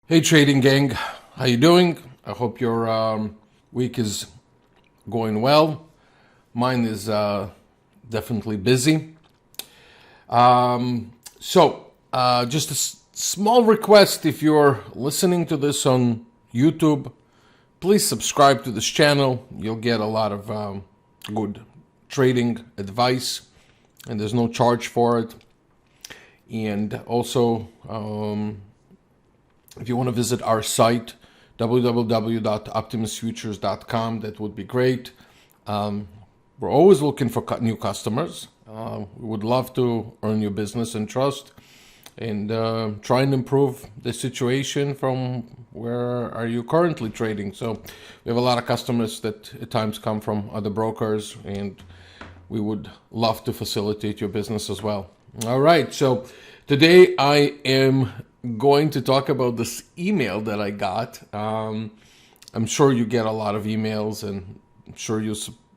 Hey trading gang, how you doing? I hope your week is going well. Mine is definitely busy. Just a small request: if you're listening to this on YouTube, please subscribe to this channel. You'll get a lot of good trading advice, and there's no charge for it. And also, if you want to visit our site, www.optimusfutures.com, that would be great. We're always looking for new customers. We would love to earn your business and trust and try and improve the situation from where are you currently trading. So we have a lot of customers that at times come from other brokers, and we would love to facilitate your business as well. All right, so today I am going to talk about this email that I got. I'm sure you get a lot of emails, and I'm sure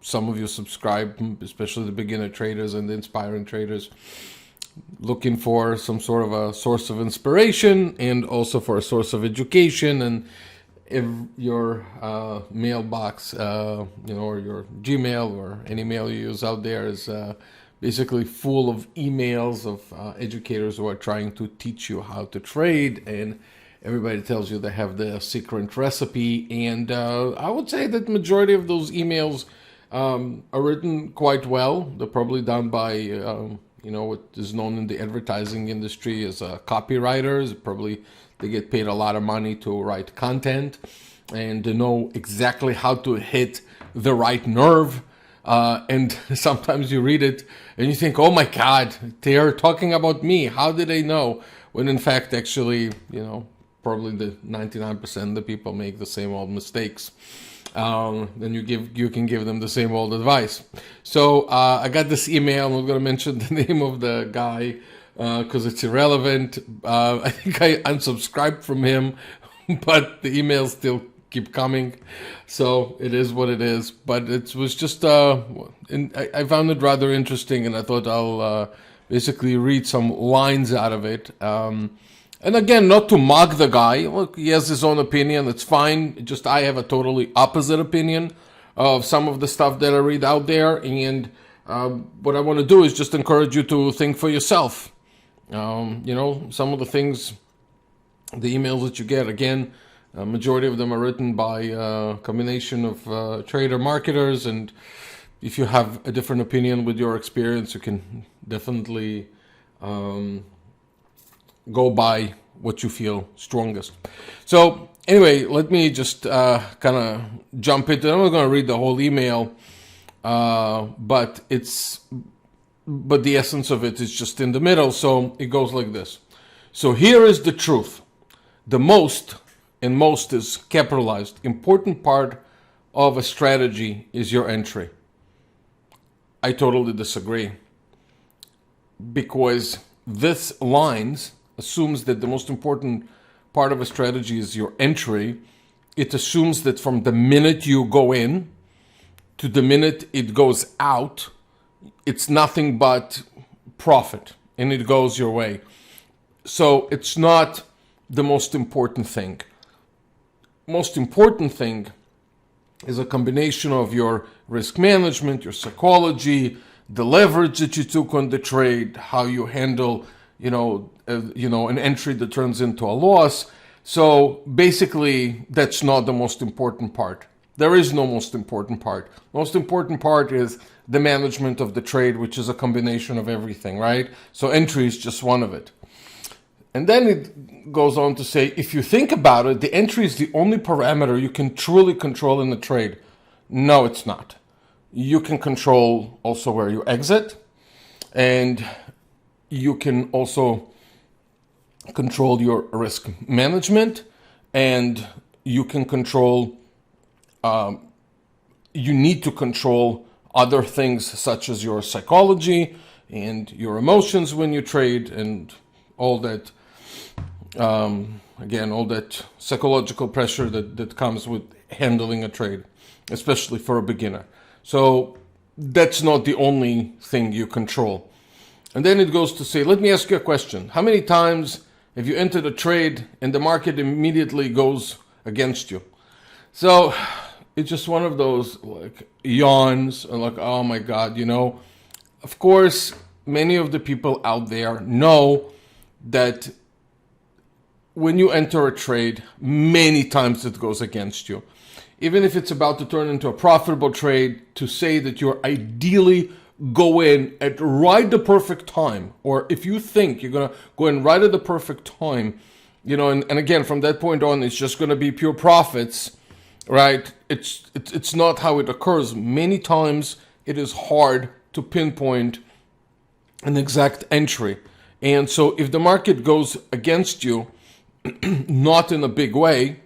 some of you subscribe, especially the beginner traders and the inspiring traders, looking for some sort of a source of inspiration and also for a source of education. And if your mailbox, or your Gmail or any mail you use out there is basically full of emails of educators who are trying to teach you how to trade, and everybody tells you they have the secret recipe. And I would say that majority of those emails are written quite well. They're probably done by what is known in the advertising industry as copywriters. Probably they get paid a lot of money to write content, and they know exactly how to hit the right nerve. And sometimes you read it and you think, oh my God, they are talking about me. How did they know? When in fact, actually, probably the 99% of the people make the same old mistakes. Then you can give them the same old advice. So I got this email. I'm not going to mention the name of the guy because it's irrelevant. I think I unsubscribed from him, but the emails still keep coming, so it is what it is. But it was just I found it rather interesting, and I thought I'll basically read some lines out of it. And again, not to mock the guy. Look, he has his own opinion. It's fine. Just I have a totally opposite opinion of some of the stuff that I read out there, and what I want to do is just encourage you to think for yourself. Some of the things, the emails that you get, again, a majority of them are written by a combination of trader marketers, and if you have a different opinion with your experience, you can definitely go by what you feel strongest. So anyway, let me just kind of jump into it. I'm not going to read the whole email, but the essence of it is just in the middle. So it goes like this. So here is the truth. The most, and most is capitalized, important part of a strategy is your entry. I totally disagree, because this lines assumes that the most important part of a strategy is your entry. It assumes that from the minute you go in to the minute it goes out, it's nothing but profit, and it goes your way. So it's not the most important thing. Most important thing is a combination of your risk management, your psychology, the leverage that you took on the trade, how you handle, an entry that turns into a loss. So basically, that's not the most important part. There is no most important part. Most important part is the management of the trade, which is a combination of everything, right? So entry is just one of it. And then it goes on to say, if you think about it, the entry is the only parameter you can truly control in the trade. No, it's not. You can control also where you exit, and you can also control your risk management, and you can control, you need to control other things such as your psychology and your emotions when you trade, and all that. All that psychological pressure that comes with handling a trade, especially for a beginner. So that's not the only thing you control. And then it goes to say, let me ask you a question. How many times if you enter the trade and the market immediately goes against you. So it's just one of those like yawns, like, oh my God, of course, many of the people out there know that when you enter a trade, many times it goes against you. Even if it's about to turn into a profitable trade, to say that you're ideally go in at right the perfect time, or if you think you're going to go in right at the perfect time, and again, from that point on, it's just going to be pure profits, right? It's not how it occurs. Many times it is hard to pinpoint an exact entry. And so if the market goes against you, not in a big way,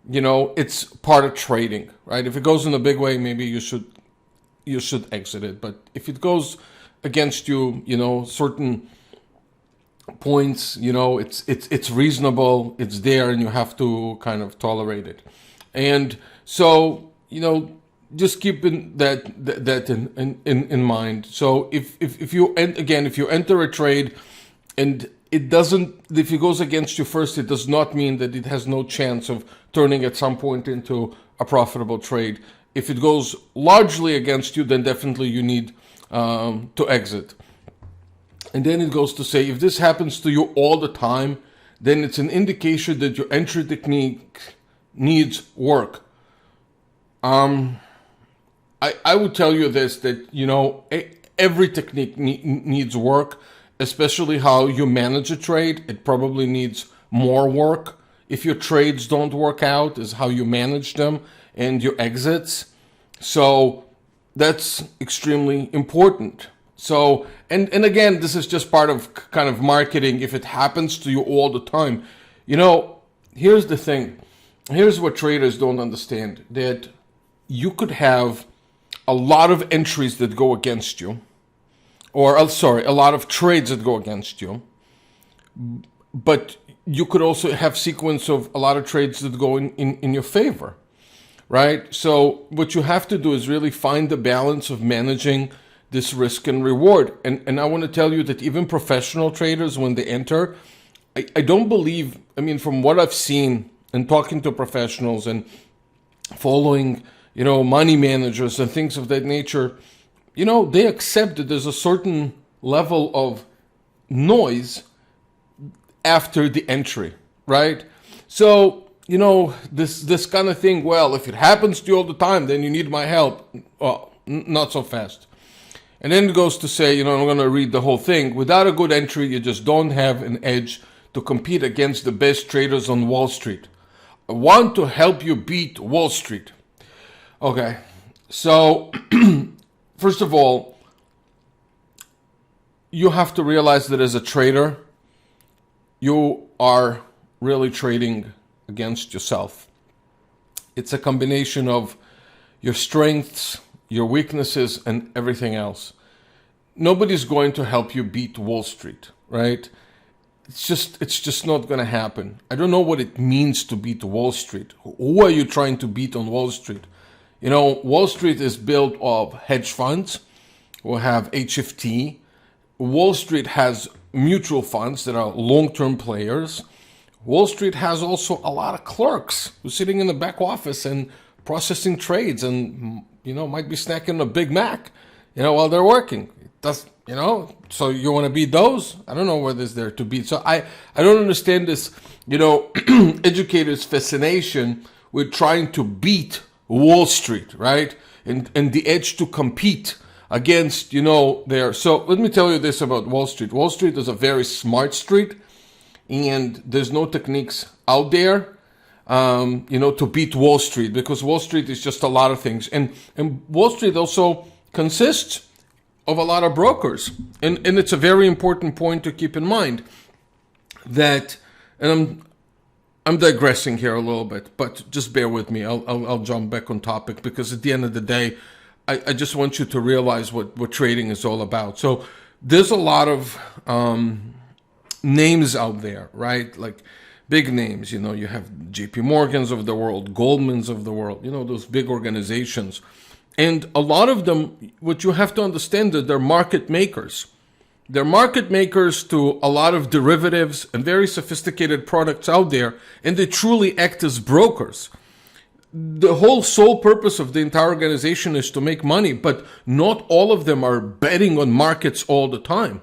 it's part of trading, right? If it goes in a big way, maybe you should exit it. But if it goes against you, certain points, it's reasonable, it's there, and you have to kind of tolerate it. And so, just keeping that in mind. So if you enter a trade and if it goes against you first, it does not mean that it has no chance of turning at some point into a profitable trade. If it goes largely against you, then definitely you need to exit. And then it goes to say, if this happens to you all the time, then it's an indication that your entry technique needs work. I would tell you this, that, every technique needs work, especially how you manage a trade. It probably needs more work. If your trades don't work out, is how you manage them and your exits. So that's extremely important. So, and again, this is just part of kind of marketing. If it happens to you all the time, here's the thing. Here's what traders don't understand, that you could have a lot of entries that go against you, or a lot of trades that go against you, but you could also have sequence of a lot of trades that go in your favor, right? So what you have to do is really find the balance of managing this risk and reward. And I want to tell you that even professional traders, when they enter, I don't believe, from what I've seen and talking to professionals and following, money managers and things of that nature, they accept that there's a certain level of noise after the entry, right? So, this kind of thing, well, if it happens to you all the time, then you need my help. Well, not so fast. And then it goes to say, I'm going to read the whole thing. Without a good entry, you just don't have an edge to compete against the best traders on Wall Street. I want to help you beat Wall Street. Okay, so first of all, you have to realize that as a trader, you are really trading against yourself. It's a combination of your strengths, your weaknesses, and everything else. Nobody's going to help you beat Wall Street, right? It's just not going to happen. I don't know what it means to beat Wall Street. Who are you trying to beat on Wall Street? Wall Street is built of hedge funds who have HFT. Wall Street has mutual funds that are long-term players. Wall Street has also a lot of clerks who are sitting in the back office and processing trades and, might be snacking a Big Mac, while they're working. So you want to beat those? I don't know what is there to beat. So I don't understand this, educators' fascination with trying to beat Wall Street, right? And the edge to compete against, there. So let me tell you this about Wall Street. Wall Street is a very smart street, and there's no techniques out there, to beat Wall Street, because Wall Street is just a lot of things. And Wall Street also consists of a lot of brokers. And it's a very important point to keep in mind that, and I'm digressing here a little bit, but just bear with me. I'll jump back on topic, because at the end of the day, I just want you to realize what trading is all about. So there's a lot of names out there, right? Like big names, you have JP Morgans of the world, Goldmans of the world, those big organizations. And a lot of them, what you have to understand, that they're market makers. They're market makers to a lot of derivatives and very sophisticated products out there, and they truly act as brokers. The whole sole purpose of the entire organization is to make money, but not all of them are betting on markets all the time.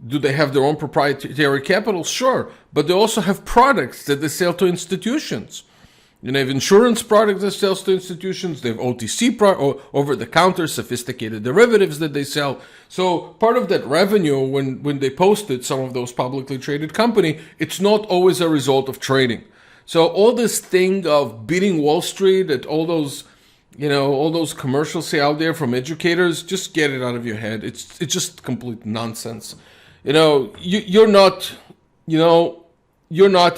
Do they have their own proprietary capital? Sure, but they also have products that they sell to institutions. They have insurance products that sells to institutions. They have OTC, over-the-counter, sophisticated derivatives that they sell. So part of that revenue, when they posted some of those publicly traded company, it's not always a result of trading. So all this thing of beating Wall Street, that all those commercials say out there from educators, just get it out of your head. It's just complete nonsense. You're not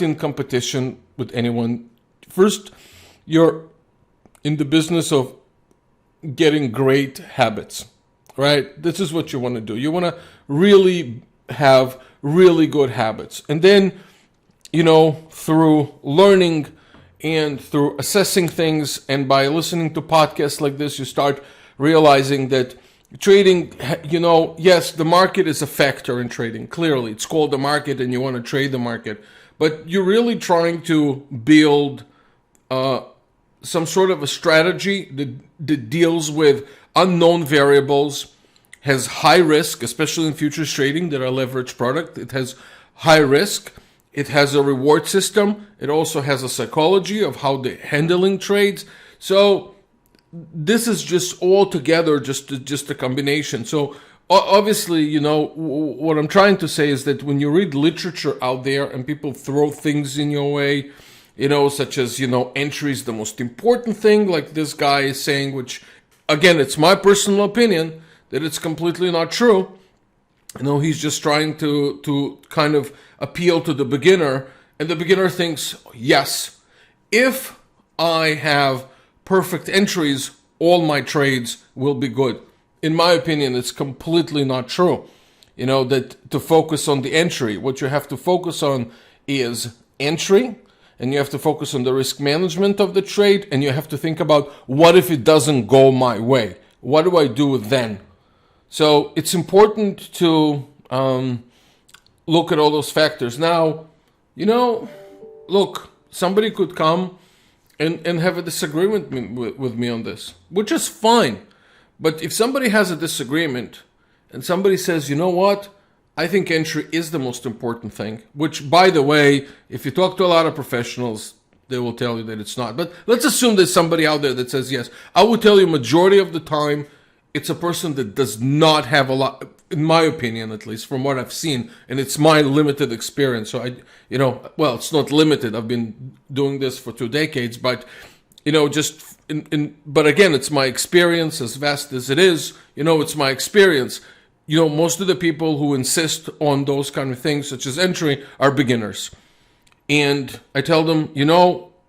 in competition with anyone. First, you're in the business of getting great habits, right? This is what you want to do. You want to really have really good habits. And then, through learning and through assessing things and by listening to podcasts like this, you start realizing that trading, yes, the market is a factor in trading. Clearly, it's called the market and you want to trade the market. But you're really trying to build some sort of a strategy that deals with unknown variables, has high risk, especially in futures trading that are leveraged product. It has high risk. It has a reward system. It also has a psychology of how they're handling trades. So this is just all together, just a combination. So obviously, what I'm trying to say is that when you read literature out there and people throw things in your way, such as, entry is the most important thing, like this guy is saying, which, again, it's my personal opinion that it's completely not true. He's just trying to kind of appeal to the beginner, and the beginner thinks, yes, if I have perfect entries, all my trades will be good. In my opinion, it's completely not true. That to focus on the entry, what you have to focus on is entry, and you have to focus on the risk management of the trade, and you have to think about, what if it doesn't go my way? What do I do then? So it's important to look at all those factors. Now, look, somebody could come and have a disagreement with me on this, which is fine. But if somebody has a disagreement and somebody says, you know what, I think entry is the most important thing, which, by the way, if you talk to a lot of professionals, they will tell you that it's not. But let's assume there's somebody out there that says yes. I will tell you, majority of the time, it's a person that does not have a lot, in my opinion, at least from what I've seen, and it's my limited experience. So it's not limited. I've been doing this for 2 decades, but but again, it's my experience, as vast as it is. It's my experience. Most of the people who insist on those kind of things, such as entry, are beginners. And I tell them,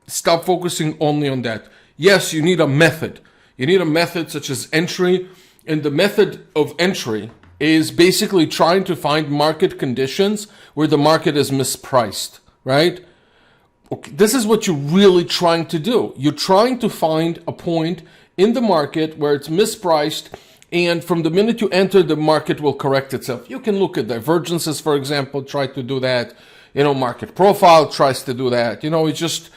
stop focusing only on that. Yes, you need a method. You need a method such as entry. And the method of entry is basically trying to find market conditions where the market is mispriced, right? Okay, this is what you're really trying to do. You're trying to find a point in the market where it's mispriced, and from the minute you enter, the market will correct itself. You can look at divergences, for example, try to do that. Market profile tries to do that. It's just,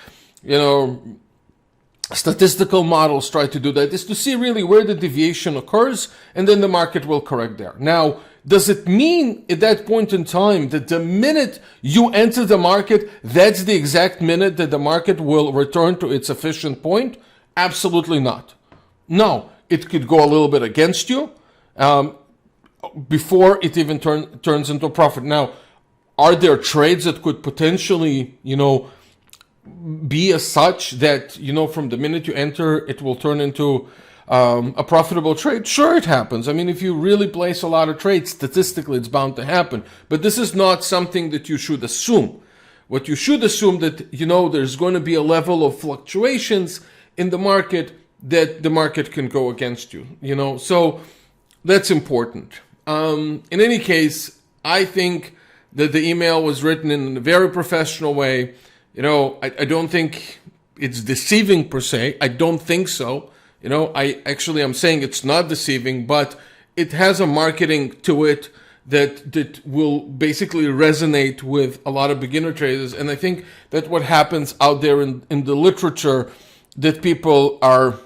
statistical models try to do that. Is to see really where the deviation occurs, and then the market will correct there. Now, does it mean at that point in time that the minute you enter the market, that's the exact minute that the market will return to its efficient point? Absolutely not. No. It could go a little bit against you before it even turns into a profit. Now, are there trades that could potentially, be as such that, from the minute you enter, it will turn into a profitable trade? Sure, it happens. I mean, if you really place a lot of trades, statistically, it's bound to happen. But this is not something that you should assume. What you should assume that, there's going to be a level of fluctuations in the market that the market can go against you, so that's important. In any case, I think that the email was written in a very professional way. I don't think it's deceiving per se. I don't think so. I'm saying it's not deceiving, but it has a marketing to it that will basically resonate with a lot of beginner traders. And I think that what happens out there in the literature, that people are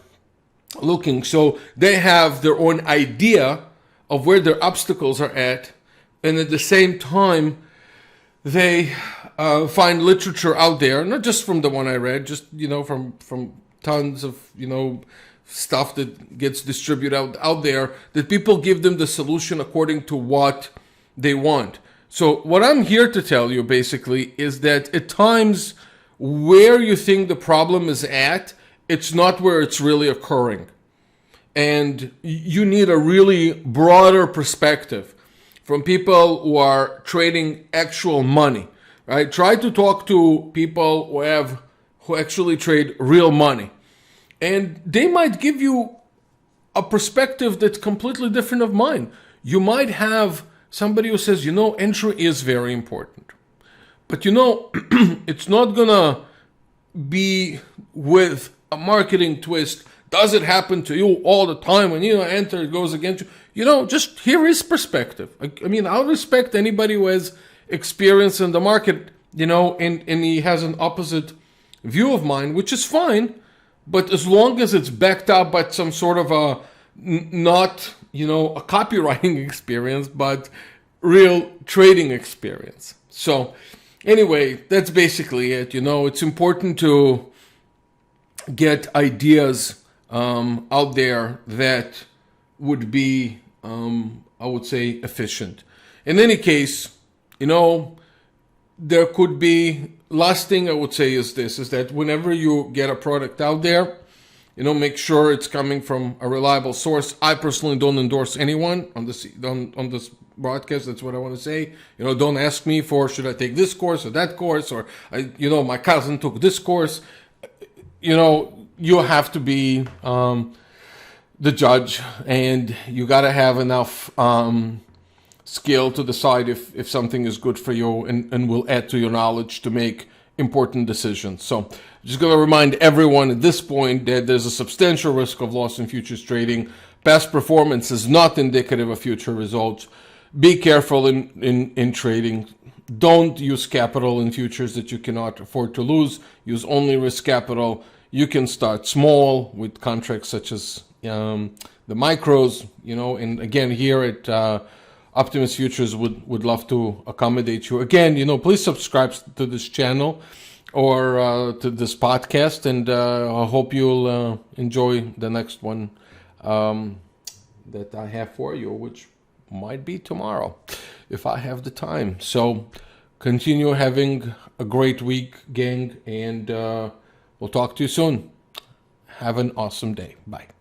looking. So they have their own idea of where their obstacles are at, and at the same time, they find literature out there, not just from the one I read, just from tons of stuff that gets distributed out there, that people give them the solution according to what they want. So what I'm here to tell you basically is that at times where you think the problem is at, it's not where it's really occurring. And you need a really broader perspective from people who are trading actual money, right? Try to talk to people who actually trade real money. And they might give you a perspective that's completely different of mine. You might have somebody who says, entry is very important. But it's not gonna be with a marketing twist. Does it happen to you all the time when you enter, it goes against you? Just hear his perspective. I mean, I'll respect anybody who has experience in the market, and he has an opposite view of mine, which is fine. But as long as it's backed up by some sort of not a copywriting experience, but real trading experience. So anyway, that's basically it. It's important to get ideas out there that would be, I would say, efficient. In any case, there could be, last thing I would say is that whenever you get a product out there, make sure it's coming from a reliable source. I personally don't endorse anyone on this broadcast. That's what I want to say. Don't ask me for, should I take this course or that course, or my cousin took this course. You have to be the judge, and you got to have enough skill to decide if something is good for you and will add to your knowledge to make important decisions. So I'm just going to remind everyone at this point that there's a substantial risk of loss in futures trading. Past performance is not indicative of future results. Be careful in trading. Don't use capital in futures that you cannot afford to lose. Use only risk capital. You can start small with contracts such as the micros, and again, here at Optimus Futures would love to accommodate you. Again, please subscribe to this channel or to this podcast, and I hope you'll enjoy the next one that I have for you, which might be tomorrow if I have the time. So continue having a great week, gang, and we'll talk to you soon. Have an awesome day. Bye.